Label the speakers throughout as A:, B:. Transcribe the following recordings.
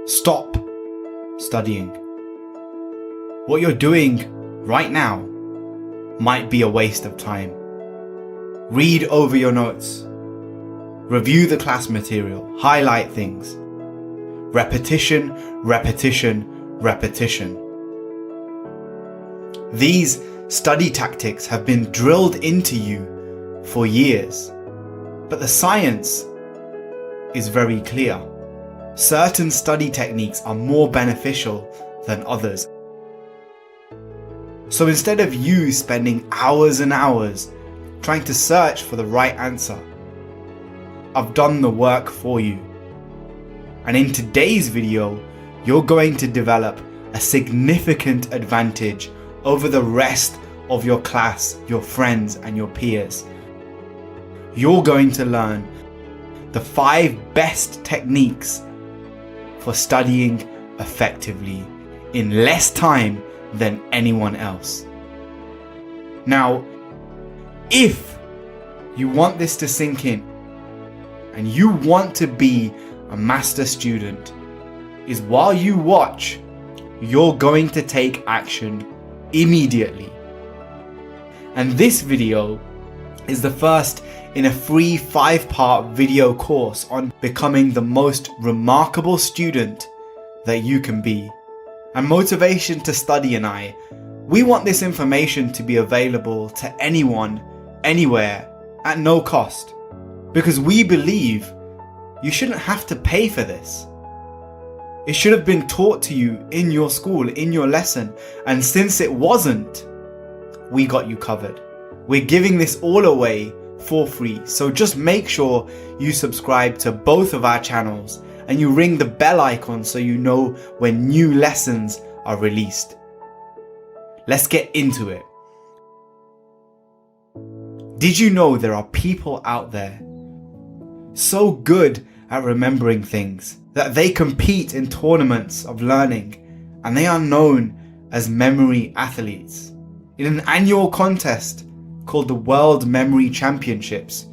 A: Stop studying. What you're doing right now might be a waste of time. Read over your notes. Review the class material. Highlight things. Repetition, repetition, repetition. These study tactics have been drilled into you for years, but the science is very clear. Certain study techniques are more beneficial than others. So instead of you spending hours and hours trying to search for the right answer, I've done the work for you. And in today's video, you're going to develop a significant advantage over the rest of your class, your friends, and your peers. You're going to learn the 5 best techniques for studying effectively in less time than anyone else. Now, if you want this to sink in and you want to be a master student, is while you watch, you're going to take action immediately. And this video is the first in a free 5-part video course on becoming the most remarkable student that you can be. And Motivation to Study and I, we want this information to be available to anyone, anywhere, at no cost. Because we believe you shouldn't have to pay for this. It should have been taught to you in your school, in your lesson. And since it wasn't, we got you covered. We're giving this all away for free. So just make sure you subscribe to both of our channels and you ring the bell icon so you know when new lessons are released. Let's get into it. Did you know there are people out there so good at remembering things that they compete in tournaments of learning and they are known as memory athletes? In an annual contest called the World Memory Championships,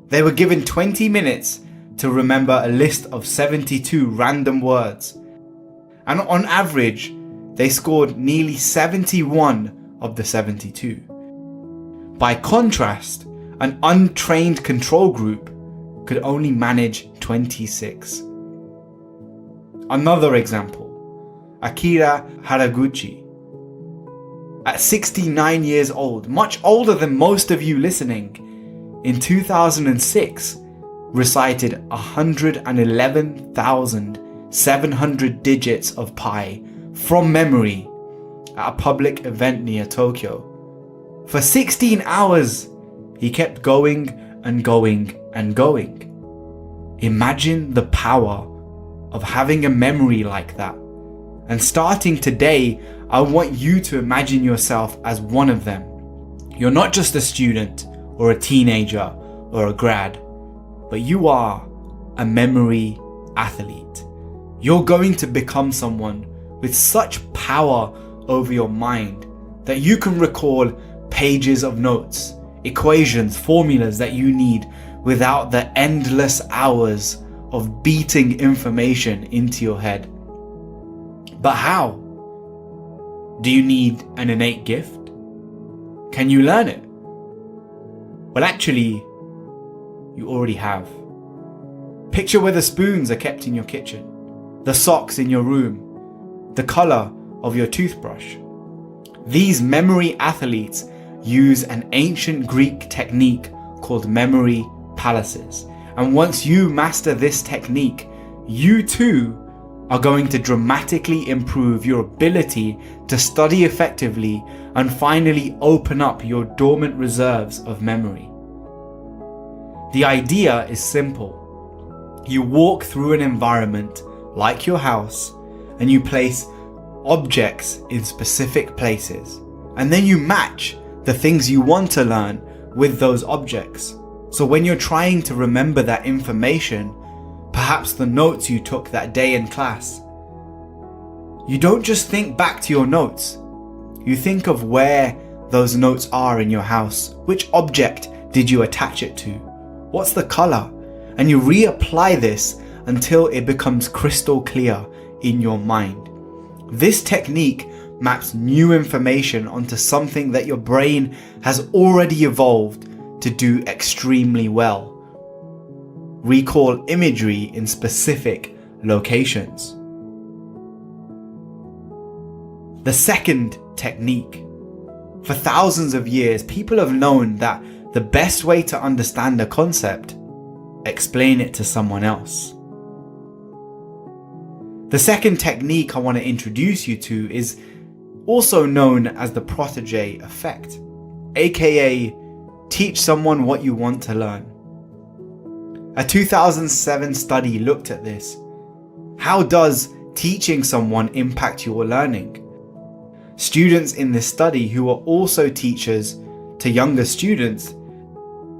A: they were given 20 minutes to remember a list of 72 random words. And on average, they scored nearly 71 of the 72. By contrast, an untrained control group could only manage 26. Another example, Akira Haraguchi. At 69 years old, much older than most of you listening, in 2006, recited 111,700 digits of pi from memory at a public event near Tokyo. For 16 hours, he kept going and going and going. Imagine the power of having a memory like that. And starting today, I want you to imagine yourself as one of them. You're not just a student or a teenager or a grad, but you are a memory athlete. You're going to become someone with such power over your mind that you can recall pages of notes, equations, formulas that you need without the endless hours of beating information into your head. But how? Do you need an innate gift? Can you learn it? Well, actually, you already have. Picture where the spoons are kept in your kitchen, the socks in your room, the color of your toothbrush. These memory athletes use an ancient Greek technique called memory palaces. And once you master this technique, you too are going to dramatically improve your ability to study effectively and finally open up your dormant reserves of memory. The idea is simple. You walk through an environment like your house and you place objects in specific places, and then you match the things you want to learn with those objects. So when you're trying to remember that information, perhaps the notes you took that day in class, you don't just think back to your notes. You think of where those notes are in your house. Which object did you attach it to? What's the color? And you reapply this until it becomes crystal clear in your mind. This technique maps new information onto something that your brain has already evolved to do extremely well. Recall imagery in specific locations. The second technique. For thousands of years, people have known that the best way to understand a concept, explain it to someone else. The second technique I want to introduce you to is also known as the protege effect, aka teach someone what you want to learn. A 2007 study looked at this. How does teaching someone impact your learning? Students in this study who were also teachers to younger students,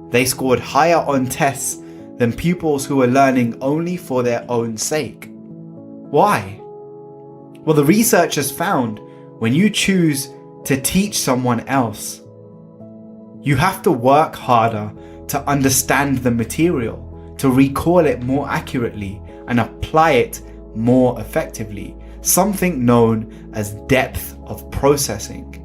A: they scored higher on tests than pupils who were learning only for their own sake. Why? Well, the researchers found when you choose to teach someone else, you have to work harder to understand the material, to recall it more accurately and apply it more effectively, something known as depth of processing.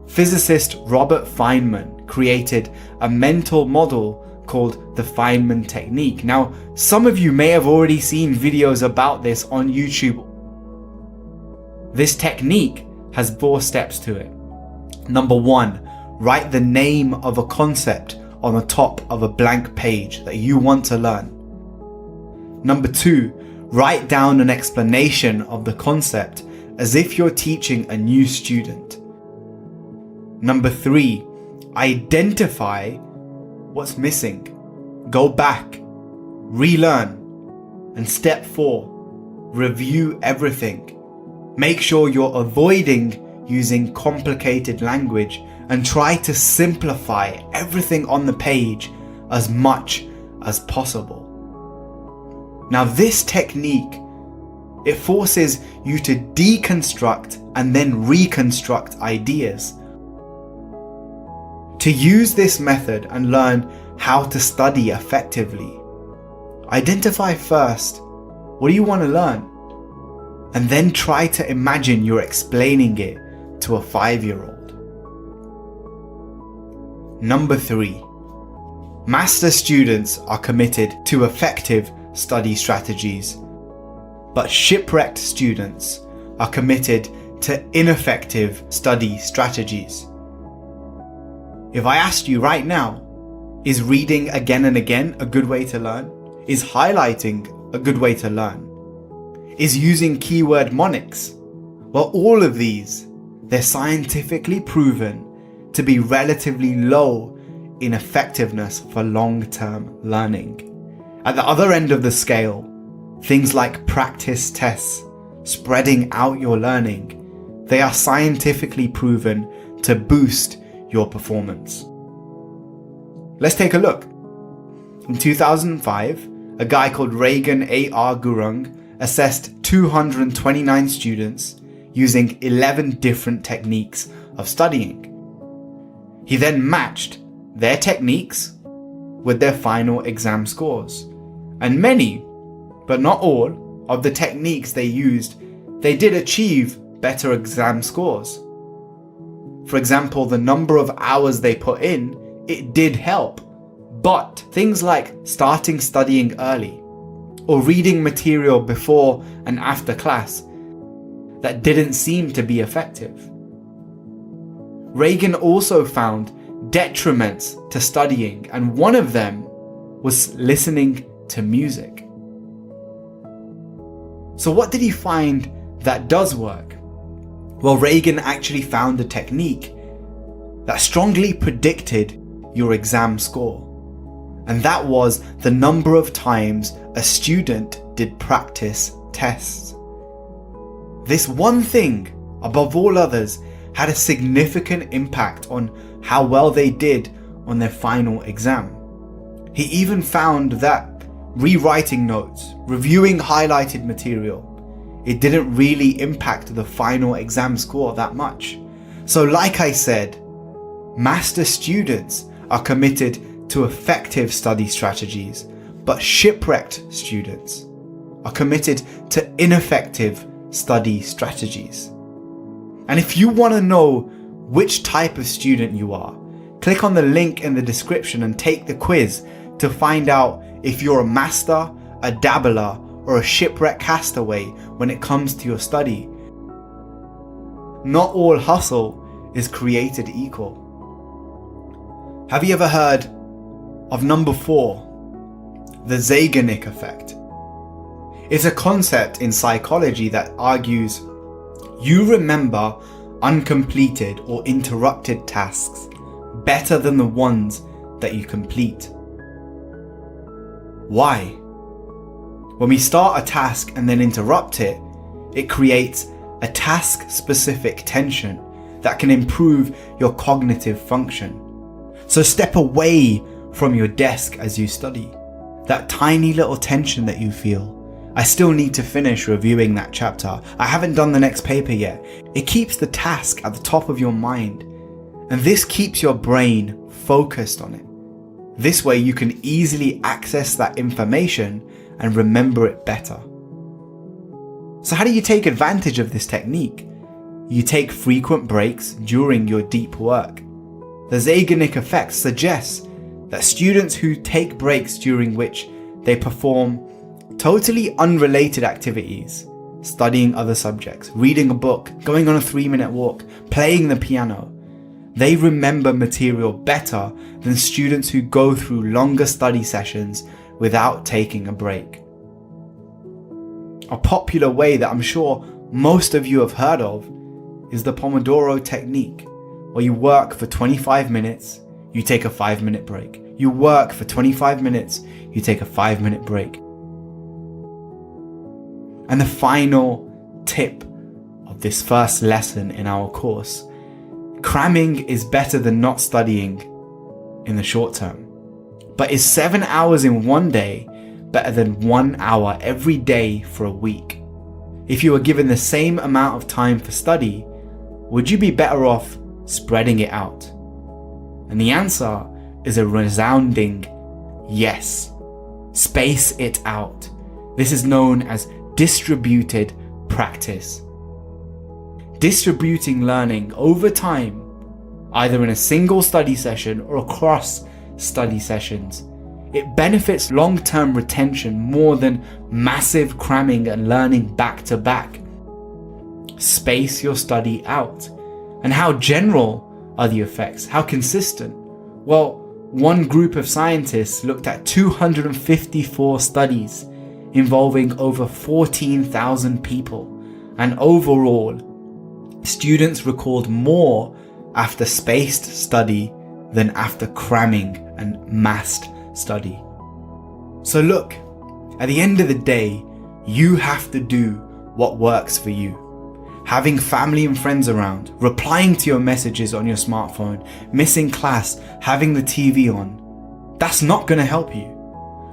A: Physicist Robert Feynman created a mental model called the Feynman technique. Now, some of you may have already seen videos about this on YouTube. This technique has 4 steps to it. Number 1, write the name of a concept on the top of a blank page that you want to learn. Number 2, write down an explanation of the concept as if you're teaching a new student. Number 3, identify what's missing. Go back, relearn. And step 4, review everything. Make sure you're avoiding using complicated language and try to simplify everything on the page as much as possible. Now, this technique, it forces you to deconstruct and then reconstruct ideas. To use this method and learn how to study effectively, identify first what do you want to learn, and then try to imagine you're explaining it to a 5-year-old. Number 3, master students are committed to effective study strategies, but shipwrecked students are committed to ineffective study strategies. If I asked you right now, is reading again and again a good way to learn? Is highlighting a good way to learn? Is using keyword mnemonics? Well, all of these, they're scientifically proven to be relatively low in effectiveness for long-term learning. At the other end of the scale, things like practice tests, spreading out your learning, they are scientifically proven to boost your performance. Let's take a look. In 2005, a guy called Reagan A.R. Gurung assessed 229 students using 11 different techniques of studying. He then matched their techniques with their final exam scores. And many, but not all, of the techniques they used, they did achieve better exam scores. For example, the number of hours they put in, it did help. But things like starting studying early or reading material before and after class, that didn't seem to be effective. Reagan also found detriments to studying, and one of them was listening to music. So what did he find that does work? Well, Reagan actually found a technique that strongly predicted your exam score. And that was the number of times a student did practice tests. This one thing, above all others, had a significant impact on how well they did on their final exam. He even found that rewriting notes, reviewing highlighted material, it didn't really impact the final exam score that much. So like I said, master students are committed to effective study strategies, But shipwrecked students are committed to ineffective study strategies. And if you want to know which type of student you are, click on the link in the description and take the quiz to find out if you're a master, a dabbler, or a shipwreck castaway when it comes to your study. Not all hustle is created equal. Have you ever heard of number 4, the Zeigarnik effect? It's a concept in psychology that argues you remember uncompleted or interrupted tasks better than the ones that you complete. Why? When we start a task and then interrupt it, it creates a task-specific tension that can improve your cognitive function. So step away from your desk as you study. That tiny little tension that you feel. I still need to finish reviewing that chapter. I haven't done the next paper yet. It keeps the task at the top of your mind. And this keeps your brain focused on it. This way you can easily access that information and remember it better. So how do you take advantage of this technique? You take frequent breaks during your deep work. The Zeigarnik effect suggests that students who take breaks during which they perform totally unrelated activities, studying other subjects, reading a book, going on a 3-minute walk, playing the piano, they remember material better than students who go through longer study sessions without taking a break. A popular way that I'm sure most of you have heard of is the Pomodoro technique, where you work for 25 minutes, you take a 5-minute break. You work for 25 minutes, you take a 5-minute break. And the final tip of this first lesson in our course: cramming is better than not studying in the short term. But is 7 hours in one day better than 1 hour every day for a week? If you were given the same amount of time for study, would you be better off spreading it out? And the answer is a resounding yes. Space it out. This is known as distributed practice. Distributing learning over time, either in a single study session or across study sessions, it benefits long-term retention more than massive cramming and learning back to back. Space your study out. And how general are the effects? How consistent? Well, one group of scientists looked at 254 studies involving over 14,000 people, and overall, students recalled more after spaced study than after cramming and massed study. So look, at the end of the day, you have to do what works for you. Having family and friends around, replying to your messages on your smartphone, missing class, having the TV on, that's not going to help you.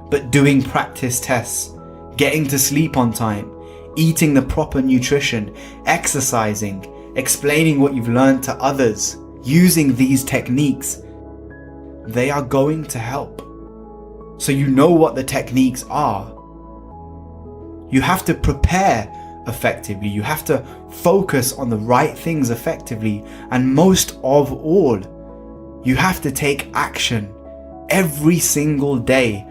A: But doing practice tests, getting to sleep on time, eating the proper nutrition, exercising, explaining what you've learned to others, using these techniques, they are going to help. So you know what the techniques are. You have to prepare effectively. You have to focus on the right things effectively. And most of all, you have to take action every single day.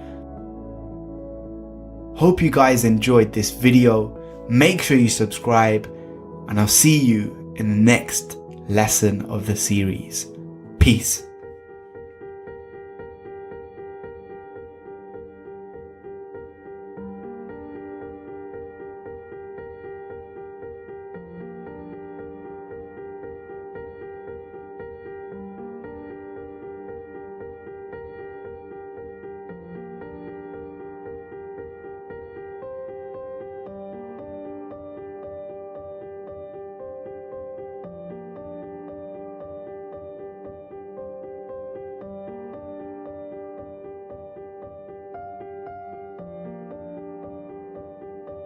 A: Hope you guys enjoyed this video. Make sure you subscribe, and I'll see you in the next lesson of the series. Peace.